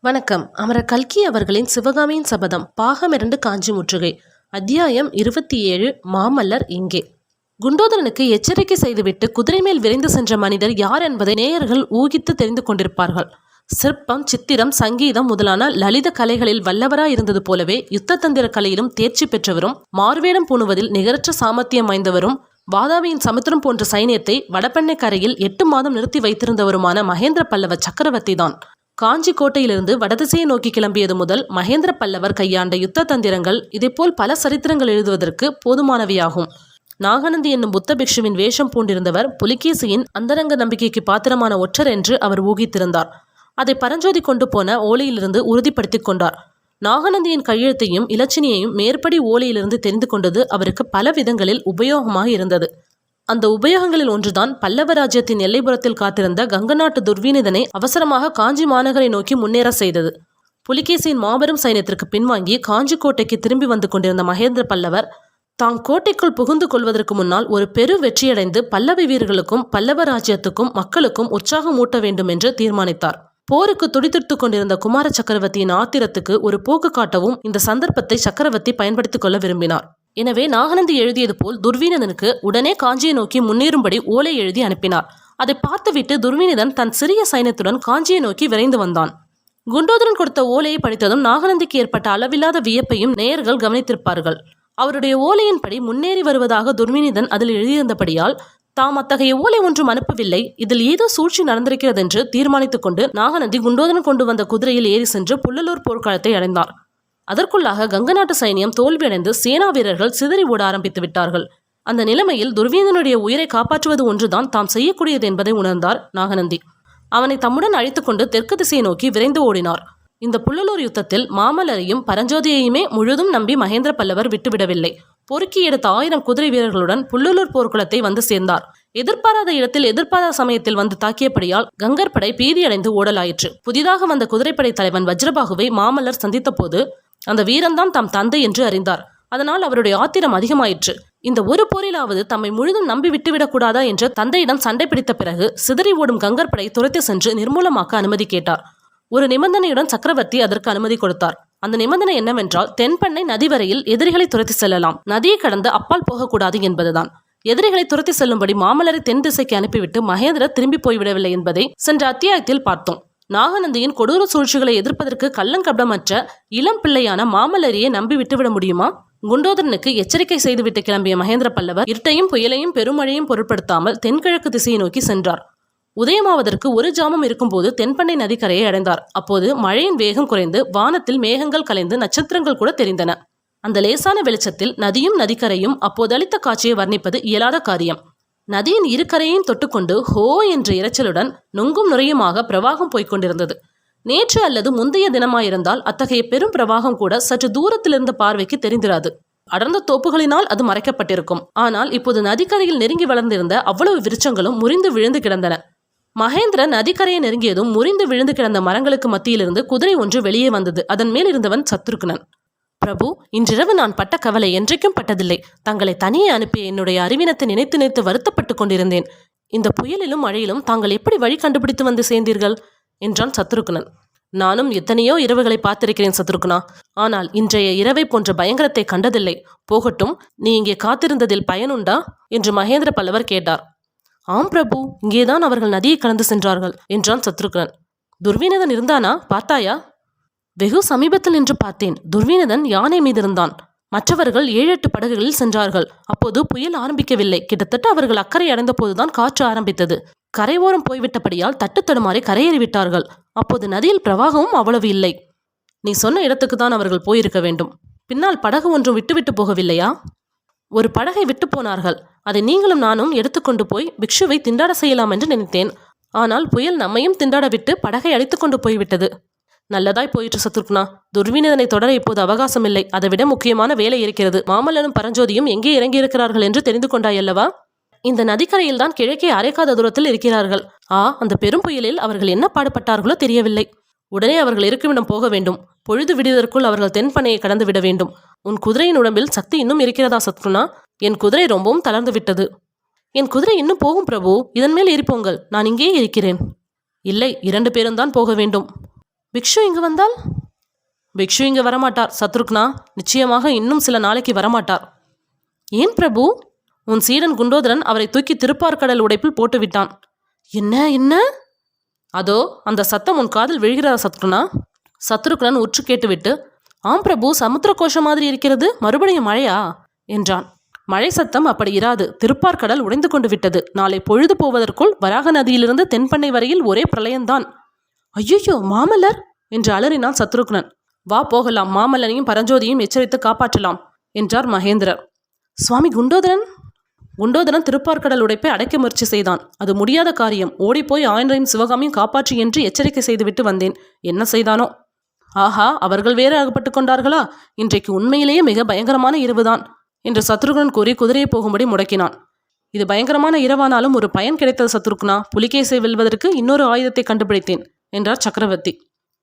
வணக்கம். அமரர் கல்கி அவர்களின் சிவகாமியின் சபதம் பாகம் 2 காஞ்சி முற்றுகை அத்தியாயம் 27 மாமல்லர் எங்கே. குண்டோதரனுக்கு எச்சரிக்கை செய்துவிட்டு குதிரை மேல் விரைந்து சென்ற மனிதர் யார் என்பதை நேயர்கள் ஊகித்து தெரிந்து கொண்டிருப்பார்கள். சிற்பம், சித்திரம், சங்கீதம் முதலான லலித கலைகளில் வல்லவராய் இருந்தது போலவே யுத்த தந்திர கலையிலும் தேர்ச்சி பெற்றவரும், மார்வேடம் பூணுவதில் நிகரற்ற சாமர்த்தியம் வாய்ந்தவரும், வாதாபியின் சமுத்திரம் போன்ற சைனியத்தை வடபெண்ணை கரையில் 8 மாதம் நிறுத்தி வைத்திருந்தவருமான மகேந்திர பல்லவ சக்கரவர்த்தி தான். காஞ்சி கோட்டையிலிருந்து வடதிசையை நோக்கி கிளம்பியது முதல் மகேந்திர பல்லவர் கையாண்ட யுத்த தந்திரங்கள் இதேபோல் பல சரித்திரங்கள் எழுதுவதற்கு போதுமானவையாகும். நாகநந்தி என்னும் புத்த பிக்ஷுவின் வேஷம் பூண்டிருந்தவர் புலிகேசியின் அந்தரங்க நம்பிக்கைக்கு பாத்திரமான ஒற்றர் என்று அவர் ஊகித்திருந்தார். அதை பரஞ்சோதி கொண்டு போன ஓலையிலிருந்து உறுதிப்படுத்திக் கொண்டார். நாகநந்தியின் கையெழுத்தையும் இலச்சினையையும் மேற்படி ஓலையிலிருந்து தெரிந்து கொண்டது அவருக்கு பல விதங்களில் உபயோகமாக இருந்தது. அந்த உபயோகங்களில் ஒன்றுதான் பல்லவ ராஜ்யத்தின் எல்லைப்புறத்தில் காத்திருந்த கங்க நாட்டு துர்வினிதனை அவசரமாக காஞ்சி மாநகரை நோக்கி முன்னேற செய்தது. புலிகேசியின் மாபெரும் சைன்யத்திற்கு பின்வாங்கி காஞ்சி கோட்டைக்கு திரும்பி வந்து கொண்டிருந்த மகேந்திர பல்லவர் தாம் கோட்டைக்குள் புகுந்து கொள்வதற்கு முன்னால் ஒரு பெரு வெற்றியடைந்து பல்லவ வீரர்களுக்கும் பல்லவ ராஜ்யத்துக்கும் மக்களுக்கும் உற்சாகம் ஊட்ட வேண்டும் என்று தீர்மானித்தார். போருக்கு துடித்துட்டு கொண்டிருந்த குமார சக்கரவர்த்தியின் ஆத்திரத்துக்கு ஒரு போக்கு காட்டவும் இந்த சந்தர்ப்பத்தை சக்கரவர்த்தி பயன்படுத்திக் கொள்ள விரும்பினார். எனவே நாகநந்தி எழுதியது போல் துர்வினிதனுக்கு உடனே காஞ்சியை நோக்கி முன்னேறும்படி ஓலை எழுதி அனுப்பினார். அதை பார்த்துவிட்டு துர்வினிதன் தன் சிறிய சைன்யத்துடன் காஞ்சியை நோக்கி விரைந்து வந்தான். குண்டோதரன் கொடுத்த ஓலையை படித்ததும் நாகநந்திக்கு ஏற்பட்ட அளவில்லாத வியப்பையும் நேயர்கள் கவனித்திருப்பார்கள். அவருடைய ஓலையின்படி முன்னேறி வருவதாக துர்வினிதன் அதில் எழுதியிருந்தபடியால் தாம் அத்தகைய ஓலை ஒன்றும் அனுப்பவில்லை, இதில் ஏதோ சூழ்ச்சி நடந்திருக்கிறது என்று தீர்மானித்துக் கொண்டு நாகநந்தி குண்டோதரன் கொண்டு வந்த குதிரையில் ஏறி சென்று புல்லலூர் போர்க்களத்தை அடைந்தார். அதற்குள்ளாக கங்க நாட்டு சைனியம் தோல்வியடைந்து சேனா வீரர்கள் சிதறி ஓட ஆரம்பித்து விட்டார்கள். அந்த நிலைமையில் துர்வினிதனுடைய உயிரை காப்பாற்றுவது ஒன்றுதான் தாம் செய்யக்கூடியது என்பதை உணர்ந்தார் நாகநந்தி. அவனை தம்முடன் அழைத்துக் கொண்டு தெற்கு திசையை நோக்கி விரைந்து ஓடினார். இந்த புல்லலூர் யுத்தத்தில் மாமல்லரையும் பரஞ்சோதியையுமே முழுதும் நம்பி மகேந்திர பல்லவர் விட்டுவிடவில்லை. பொறுக்கி எடுத்த 1000 குதிரை வீரர்களுடன் புல்லலூர் போர்க்குளத்தை வந்து சேர்ந்தார். எதிர்பாராத இடத்தில் எதிர்பாராத சமயத்தில் வந்து தாக்கியபடியால் கங்கர் படை பீதியடைந்து ஓடலாயிற்று. புதிதாக வந்த குதிரைப்படை தலைவன் வஜ்ரபாகுவை மாமல்லர் சந்தித்த போது அந்த வீரன்தான் தாம் தந்தை என்று அறிந்தார். அதனால் அவருடைய ஆத்திரம் அதிகமாயிற்று. இந்த ஒரு போரிலாவது தம்மை முழுதும் நம்பி விட்டுவிடக்கூடாதா என்று தந்தையிடம் சண்டை பிடித்த பிறகு சிதறி ஓடும் கங்கர் படை துரைத்து சென்று நிர்மூலமாக்க அனுமதி கேட்டார். ஒரு நிபந்தனையுடன் சக்கரவர்த்தி அதற்கு அனுமதி கொடுத்தார். அந்த நிபந்தனை என்னவென்றால் தென்பெண்ணை நதி வரையில் எதிரிகளை துரத்தி செல்லலாம், நதியை கடந்து அப்பால் போகக்கூடாது என்பதுதான். எதிரிகளை துரத்தி செல்லும்படி மாமல்லரை தென் திசைக்கு அனுப்பிவிட்டு மகேந்திரர் திரும்பி போய்விடவில்லை என்பதை சென்ற அத்தியாயத்தில் பார்த்தோம். நாகநந்தியின் கொடூர சூழ்ச்சிகளை எதிர்ப்பதற்கு கள்ளங்கபடமற்ற இளம் பிள்ளையான மாமல்லரையே நம்பி விட்டுவிட முடியுமா? குண்டோதரனுக்கு எச்சரிக்கை செய்துவிட்டு கிளம்பிய மகேந்திர பல்லவர் இருட்டையும் புயலையும் பெருமழையும் பொருட்படுத்தாமல் தென்கிழக்கு திசையை நோக்கி சென்றார். உதயமாவதற்கு ஒரு ஜாமம் இருக்கும்போது தென்பெண்ணை நதிக்கரையை அடைந்தார். அப்போது மழையின் வேகம் குறைந்து வானத்தில் மேகங்கள் கலைந்து நட்சத்திரங்கள் கூட தெரிந்தன. அந்த லேசான வெளிச்சத்தில் நதியும் நதிக்கரையும் அப்போது அளித்த காட்சியை வர்ணிப்பது இயலாத காரியம். நதியின் இரு கரையையும் தொட்டுக்கொண்டு ஹோ என்ற இரைச்சலுடன் நொங்கும் நுரையுமாக பிரவாகம் போய்கொண்டிருந்தது. நேற்று அல்லது முந்தைய தினமாயிருந்தால் அத்தகைய பெரும் பிரவாகம் கூட சற்று தூரத்திலிருந்த பார்வைக்கு தெரிந்திராது. அடர்ந்த தோப்புகளினால் அது மறைக்கப்பட்டிருக்கும். ஆனால் இப்போது நதிக்கரையில் நெருங்கி வளர்ந்திருந்த அவ்வளவு விருட்சங்களும் முறிந்து விழுந்து கிடந்தன. மகேந்திரன் நதிக்கரையை நெருங்கியதும் முறிந்து விழுந்து கிடந்த மரங்களுக்கு மத்தியிலிருந்து குதிரை ஒன்று வெளியே வந்தது. அதன் மேல் இருந்தவன் சத்ருக்னன். பிரபு, இன்றிரவு நான் பட்ட கவலை என்றைக்கும் பட்டதில்லை. தங்களை தனியே அனுப்பிய என்னுடைய அறிவினத்தை நினைத்து நினைத்து வருத்தப்பட்டு கொண்டிருந்தேன். இந்த புயலிலும் மழையிலும் தாங்கள் எப்படி வழி கண்டுபிடித்து வந்து சேர்ந்தீர்கள் என்றான் சத்ருக்னன். நானும் எத்தனையோ இரவுகளை பார்த்திருக்கிறேன் சத்ருக்னா, ஆனால் இன்றைய இரவை போன்ற பயங்கரத்தை கண்டதில்லை. போகட்டும், நீ இங்கே காத்திருந்ததில் பயனுண்டா என்று மகேந்திர பல்லவர் கேட்டார். ஆம் பிரபு, இங்கேதான் அவர்கள் நதியை கடந்து சென்றார்கள் என்றான் சத்ருக்னன். துர்வினிதன் இருந்தானா? பார்த்தாயா? வெகு சமீபத்தில் நின்று பார்த்தேன். துர்வினிதன் யானை மீது இருந்தான். மற்றவர்கள் 7-8 படகுகளில் சென்றார்கள். அப்போது புயல் ஆரம்பிக்கவில்லை. கிட்டத்தட்ட அவர்கள் அக்கறை அடைந்த போதுதான் காற்று ஆரம்பித்தது. கரையோரம் போய்விட்டபடியால் தட்டு தடுமாறி கரையேறிவிட்டார்கள். அப்போது நதியில் பிரவாகமும் அவ்வளவு இல்லை. நீ சொன்ன இடத்துக்கு தான் அவர்கள் போயிருக்க வேண்டும். பின்னால் படகு ஒன்றும் விட்டுவிட்டு போகவில்லையா? ஒரு படகை விட்டு போனார்கள். அதை நீங்களும் நானும் எடுத்துக்கொண்டு போய் பிக்ஷுவை திண்டாட செய்யலாம் என்று நினைத்தேன். ஆனால் புயல் நம்மையும் திண்டாட விட்டு படகை அழைத்து கொண்டு போய்விட்டது. நல்லதாய் போயிற்று சத்ருக்னா. துர்வினிதனை தொடர இப்போது அவகாசம் இல்லை. அதைவிட முக்கியமான வேலை இருக்கிறது. மாமல்லனும் பரஞ்சோதியும் எங்கே இறங்கியிருக்கிறார்கள் என்று தெரிந்து கொண்டாயல்லவா? இந்த நதிக்கரையில் தான் கிழக்கே அரைக்காத தூரத்தில் இருக்கிறார்கள். அந்த பெரும் புயலில் அவர்கள் என்ன பாடுபட்டார்களோ தெரியவில்லை. உடனே அவர்கள் இருக்குமிடம் போக வேண்டும். பொழுது விடுவதற்குள் அவர்கள் தென்பனையை கடந்து விட வேண்டும். உன் குதிரையின் உடம்பில் சக்தி இன்னும் இருக்கிறதா சத்ருக்னா? என் குதிரை ரொம்பவும் தளர்ந்து விட்டது. என் குதிரை இன்னும் போகும் பிரபு. இதன் மேல் ஏறிப்போங்கள். நான் இங்கேயே இருக்கிறேன். இல்லை, 2 பேரும் தான் போக வேண்டும். பிக்ஷு இங்கு வந்தால்? பிக்ஷு இங்கு வரமாட்டார் சத்ருக்னா. நிச்சயமாக இன்னும் சில நாளைக்கு வரமாட்டார். ஏன் பிரபு? உன் சீடன் குண்டோதரன் அவரை தூக்கி திருப்பார்கடல் உடைப்பில் போட்டுவிட்டான். என்ன என்ன? அதோ அந்த சத்தம் உன் காதில் விழுகிறார் சத்ருக்னா. சத்ருக்னன் உற்று கேட்டுவிட்டு, ஆம் பிரபு, சமுத்திர கோஷம் மாதிரி இருக்கிறது. மறுபடியும் மழையா என்றான். மழை சத்தம் அப்படி இராது. திருப்பார்கடல் உடைந்து கொண்டு விட்டது. நாளை பொழுது போவதற்குள் வராக நதியிலிருந்து தென்பண்ணை வரையில் ஒரே பிரளயம்தான். ஐயோ மாமல்லர் என்று அலறினான் சத்ருக்னன். வா போகலாம், மாமல்லனையும் பரஞ்சோதியும் எச்சரித்து காப்பாற்றலாம் என்றார் மகேந்திரர். சுவாமி குண்டோதரன் திருப்பார்கடல் உடைப்பை அடைக்க முயற்சி செய்தான். அது முடியாத காரியம். ஓடிப்போய் ஆயனரையும் சிவகாமியும் காப்பாற்று என்று எச்சரிக்கை செய்துவிட்டு வந்தேன். என்ன செய்தானோ? ஆஹா, அவர்கள் வேறு அகப்பட்டு கொண்டார்களா? இன்றைக்கு உண்மையிலேயே மிக பயங்கரமான இரவுதான் என்று சத்ருகன் கூறி குதிரையை போகும்படி முடக்கினான். இது பயங்கரமான இரவானாலும் ஒரு பயன் கிடைத்தது சத்ருக்னா. புலிகேசை வெல்வதற்கு இன்னொரு ஆயுதத்தை கண்டுபிடித்தேன் என்றார் சக்கரவர்த்தி.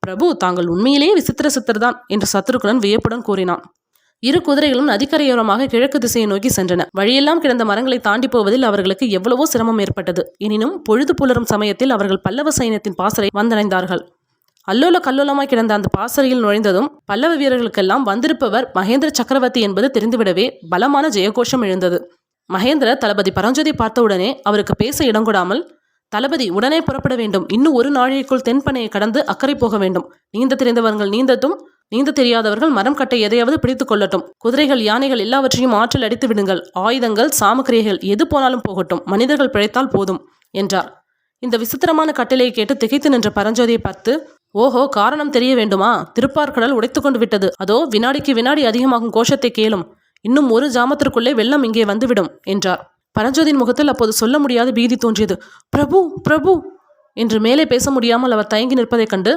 பிரபு, தாங்கள் உண்மையிலேயே விசித்திர சித்தர்தான் என்று சத்ருக்னன் வியப்புடன் கூறினான். இரு குதிரைகளும் நதிக்கரையோரமாக கிழக்கு திசையை நோக்கி சென்றன. வழியெல்லாம் கிடந்த மரங்களை தாண்டி போவதில் அவர்களுக்கு எவ்வளவோ சிரமம் ஏற்பட்டது. எனினும் பொழுது புலரும் சமயத்தில் அவர்கள் பல்லவ சைன்யத்தின் பாசறை வந்தடைந்தார்கள். அல்லோல கல்லோலமாய் கிடந்த அந்த பாசறையில் நுழைந்ததும் பல்லவ வீரர்களுக்கெல்லாம் வந்திருப்பவர் மகேந்திர சக்கரவர்த்தி என்பது தெரிந்துவிடவே பலமான ஜெயகோஷம் எழுந்தது. மகேந்திர தளபதி பரஞ்சோதி பார்த்தவுடனே அவருக்கு பேச இடங்கொடாமல், தளபதி, உடனே புறப்பட வேண்டும். இன்னும் ஒரு நாழிகைக்குள் தென்பண்ணையை கடந்து அக்கறை போக வேண்டும். நீந்த தெரிந்தவர்கள் நீந்தட்டும், நீந்த தெரியாதவர்கள் மரம் கட்டை எதையாவது பிடித்துக் கொள்ளட்டும். குதிரைகள், யானைகள் எல்லாவற்றையும் ஆற்றில் அடித்து விடுங்கள். ஆயுதங்கள், சாமக்கிரியைகள் எது போனாலும் போகட்டும். மனிதர்கள் பிழைத்தால் போதும் என்றார். இந்த விசித்திரமான கட்டளையை கேட்டு திகைத்து நின்ற பரஞ்சோதியை பார்த்து, ஓஹோ, காரணம் தெரிய வேண்டுமா? திருப்பார்கடல் உடைத்து கொண்டு விட்டது. அதோ வினாடிக்கு வினாடி அதிகமாகும் கோஷத்தை கேளும். இன்னும் ஒரு ஜாமத்திற்குள்ளே வெள்ளம் இங்கே வந்துவிடும் என்றார். பரஞ்சோதியின் முகத்தில் அப்போது சொல்ல முடியாத பீதி தோன்றியது. பிரபு பிரபு என்று மேலே பேச முடியாமல் அவர் தயங்கி நிற்பதைக் கண்டு,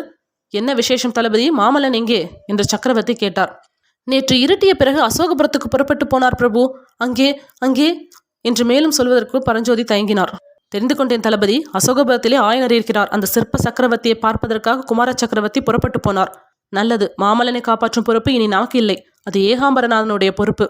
என்ன விசேஷம் தளபதி? மாமல்லன் எங்கே என்று சக்கரவர்த்தி கேட்டார். நேற்று இருட்டிய பிறகு அசோகபுரத்துக்கு புறப்பட்டு போனார் பிரபு. அங்கே அங்கே என்று மேலும் சொல்வதற்கு பரஞ்சோதி தயங்கினார். தெரிந்து கொண்டேன் தளபதி. அசோகபுரத்திலே ஆயனர் இருக்கிறார். அந்த சிற்ப சக்கரவர்த்தியை பார்ப்பதற்காக குமார சக்கரவர்த்தி புறப்பட்டு போனார். நல்லது. மாமல்லனை காப்பாற்றும் பொறுப்பு இனி நமக்கு இல்லை. அது ஏகாம்பரநாதனுடைய பொறுப்பு.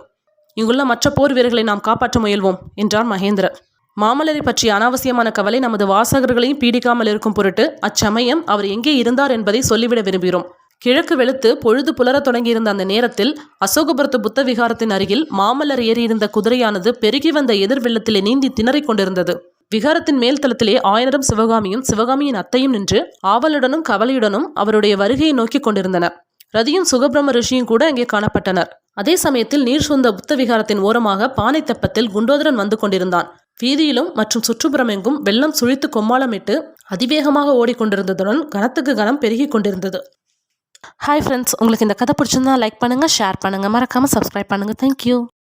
இங்குள்ள மற்ற போர் வீரர்களை நாம் காப்பாற்ற முயல்வோம் என்றார் மகேந்திரர். மாமல்லரை பற்றிய அனாவசியமான கவலை நமது வாசகர்களையும் பீடிக்காமல் இருக்கும் பொருட்டு அச்சமயம் அவர் எங்கே இருந்தார் என்பதை சொல்லிவிட விரும்புகிறோம். கிழக்கு வெளுத்து பொழுது புலரத் தொடங்கியிருந்த அந்த நேரத்தில் அசோகபுரத்து புத்த விகாரத்தின் அருகில் மாமல்லர் ஏறியிருந்த குதிரையானது பெருகி வந்த எதிர் வெள்ளத்திலே நீந்தி திணறிக் கொண்டிருந்தது. விகாரத்தின் மேல் தளத்திலே ஆயனரும் சிவகாமியின் அத்தையும் நின்று ஆவலுடனும் கவலையுடனும் அவருடைய வருகையை நோக்கி கொண்டிருந்தனர். ரதியும் சுகபிரம ரிஷியும் கூட அங்கே காணப்பட்டனர். அதே சமயத்தில் நீர் சூழ்ந்த புத்த விகாரத்தின் ஓரமாக பானை தெப்பத்தில் குண்டோதரன் வந்து கொண்டிருந்தான். வீதியிலும் மற்றும் சுற்றுப்புறமெங்கும் வெள்ளம் சுழித்து கொம்மாளமிட்டு அதிவேகமாக ஓடிக்கொண்டிருந்ததுடன் கனத்துக்கு கனம் பெருகி கொண்டிருந்தது. ஹாய் ஃப்ரெண்ட்ஸ், உங்களுக்கு இந்த கதை பிடிச்சிருந்தா லைக் பண்ணுங்கள், ஷேர் பண்ணுங்கள், மறக்காமல் சப்ஸ்கிரைப் பண்ணுங்கள். தேங்க்யூ.